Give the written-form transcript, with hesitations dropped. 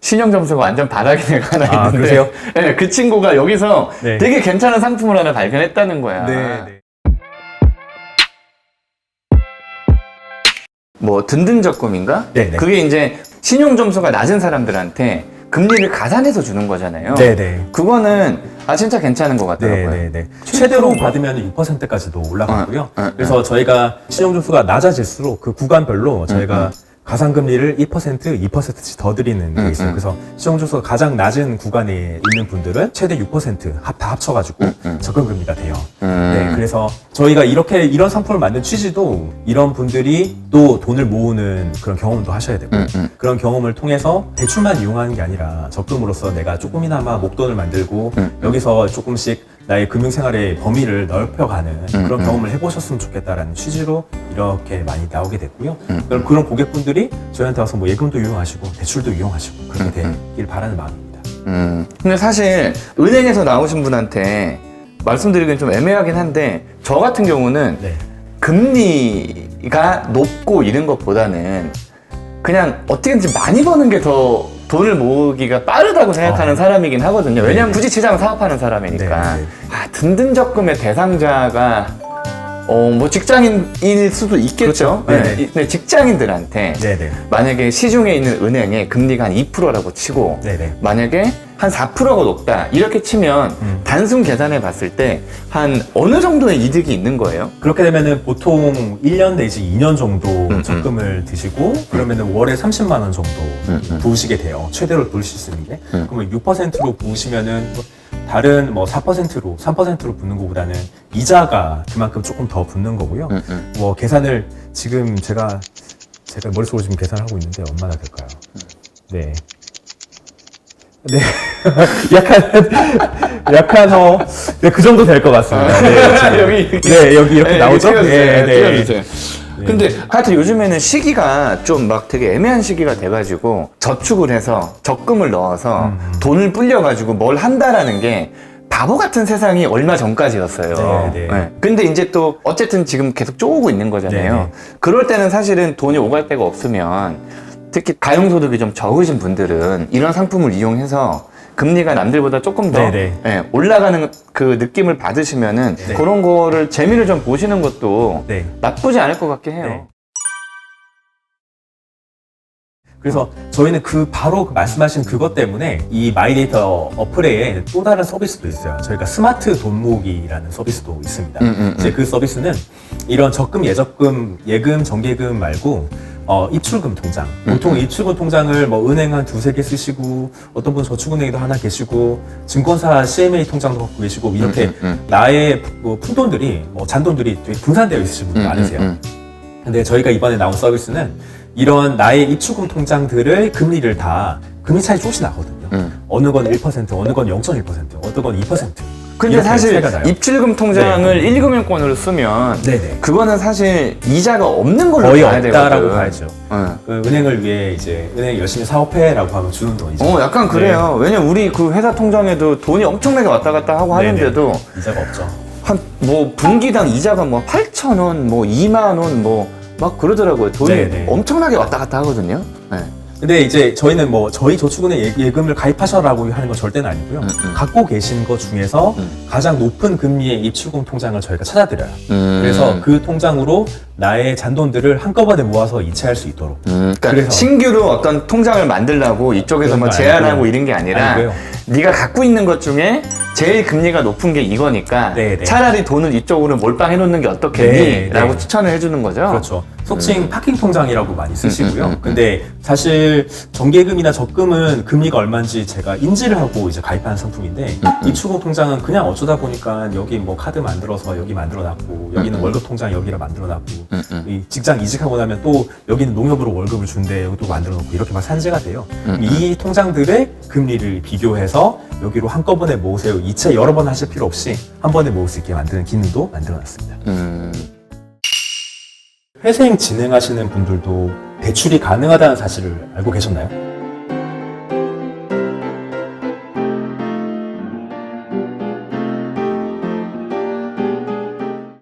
신용 점수가 완전 바닥인 애가 하나 있는데. 그러세요? 네, 그 친구가 여기서 네. 되게 괜찮은 상품을 하나 발견했다는 거야. 네. 뭐 든든 적금인가? 네. 그게 이제 신용 점수가 낮은 사람들한테 금리를 가산해서 주는 거잖아요. 네네. 그거는 진짜 괜찮은 것 같더라고요. 네네네. 최대로 받으면 6%까지도 올라가고요. 그래서 저희가 신용점수가 낮아질수록 그 구간별로 저희가 가산금리를 2%, 2%씩 더 드리는 게 있어요. 그래서 신용점수가 가장 낮은 구간에 있는 분들은 최대 6% 다 합쳐가지고 적금금리가 돼요. 네, 그래서 저희가 이런 상품을 만든 취지도 이런 분들이 또 돈을 모으는 그런 경험도 하셔야 되고 그런 경험을 통해서 대출만 이용하는 게 아니라 적금으로서 내가 조금이나마 목돈을 만들고 여기서 조금씩 나의 금융생활의 범위를 넓혀가는 그런 경험을 해보셨으면 좋겠다라는 취지로 이렇게 많이 나오게 됐고요. 그런 고객분들이 저희한테 와서 뭐 예금도 이용하시고 대출도 이용하시고 그렇게 되길 바라는 마음입니다. 근데 사실 은행에서 나오신 분한테 말씀드리기는 좀 애매하긴 한데 저 같은 경우는 네. 금리가 높고 이런 것보다는 그냥 어떻게든지 많이 버는 게 더 돈을 모으기가 빠르다고 생각하는 사람이긴 하거든요. 왜냐면 굳이 시장 사업하는 사람이니까. 네. 든든 적금의 대상자가 뭐 직장인일 수도 있겠죠. 그렇죠. 네. 근데 직장인들한테 네네. 만약에 시중에 있는 은행의 금리가 한 2%라고 치고 네네. 만약에 한 4%가 높다 이렇게 치면 단순 계산해 봤을 때 한 어느 정도의 이득이 있는 거예요? 그렇게 되면은 보통 1년 내지 2년 정도 적금을 드시고 그러면은 월에 30만 원 정도 부으시게 돼요. 최대로 부으실 수 있는 게. 그러면 6%로 부으시면은 다른 뭐 4%로 3%로 붙는 것보다는 이자가 그만큼 조금 더 붙는 거고요. 뭐 계산을 지금 제가 머릿속으로 지금 계산을 하고 있는데 얼마나 될까요? 네. 네. 약간 네, 그 정도 될 것 같습니다. 네, 여기 이렇게 나오죠? 띄워주세요. 근데 하여튼 요즘에는 시기가 좀 막 되게 애매한 시기가 돼가지고 저축을 해서 적금을 넣어서 돈을 불려가지고 뭘 한다라는 게 바보 같은 세상이 얼마 전까지였어요. 네. 근데 이제 또 어쨌든 지금 계속 쪼고 있는 거잖아요. 네네. 그럴 때는 사실은 돈이 오갈 데가 없으면 특히 가용소득이 좀 적으신 분들은 이런 상품을 이용해서 금리가 남들보다 조금 더 올라가는 그 느낌을 받으시면은 그런 거를 재미를 좀 보시는 것도 나쁘지 않을 것 같긴 해요. 그래서 저희는 바로 말씀하신 그것 때문에 이 마이데이터 어플에 또 다른 서비스도 있어요. 저희가 스마트 돈 모으기라는 서비스도 있습니다. 이제 그 서비스는 이런 적금, 예금, 정기예금 말고 입출금 통장. 보통 입출금 통장을 뭐 은행 한 2-3개 쓰시고 어떤 분은 저축은행에도 하나 계시고 증권사 CMA 통장도 갖고 계시고 이렇게 나의 뭐 푼돈들이 잔돈들이 되게 분산되어 있으신 분들 많으세요. 근데 저희가 이번에 나온 서비스는 이런 나의 입출금 통장들을 금리 차이 조금씩 나거든요. 어느 건 1%, 어느 건 0.1%, 어느 건 2%. 근데 사실 입출금 통장을 1금융권으로 쓰면 그거는 사실 이자가 없는 걸로 거의 봐야 되거든. 없다라고 봐야죠. 그 은행을 위해 이제 은행 열심히 사업해라고 하면 주는 돈이죠. 약간 그래요. 왜냐면 우리 그 회사 통장에도 돈이 엄청나게 왔다 갔다 하고 하는데도 이자가 없죠. 한 뭐 분기당 이자가 뭐 8,000원, 뭐 2만 원, 뭐 막 그러더라고요. 돈이 엄청나게 왔다 갔다 하거든요. 근데 이제 저희는 뭐 저희 저축은행 예금을 가입하셔라고 하는 건 절대는 아니고요. 갖고 계신 것 중에서 가장 높은 금리의 입출금 통장을 저희가 찾아드려요. 그래서 그 통장으로 나의 잔돈들을 한꺼번에 모아서 이체할 수 있도록. 그러니까 그래서 신규로 어떤 통장을 만들려고 이쪽에서 뭐 제한하고 이런 게 아니라 네가 갖고 있는 것 중에 제일 금리가 높은 게 이거니까 차라리 돈을 이쪽으로 몰빵해 놓는 게 어떻겠니? 라고 추천을 해주는 거죠. 그렇죠. 속칭 파킹 통장이라고 많이 쓰시고요. 근데 사실 정기예금이나 적금은 금리가 얼마인지 제가 인지를 하고 이제 가입하는 상품인데 입출금 통장은 그냥 어쩌다 보니까 여기 뭐 카드 만들어서 여기 만들어 놨고 여기는 월급 통장 여기를 만들어 놨고 이 직장 이직하고 나면 또 여기는 농협으로 월급을 준대 여기 또 만들어 놓고 이렇게 막 산재가 돼요. 이 통장들의 금리를 비교해서 여기로 한꺼번에 모으세요. 이체 여러 번 하실 필요 없이 한 번에 모을 수 있게 만드는 기능도 만들어 놨습니다. 회생 진행하시는 분들도 대출이 가능하다는 사실을 알고 계셨나요?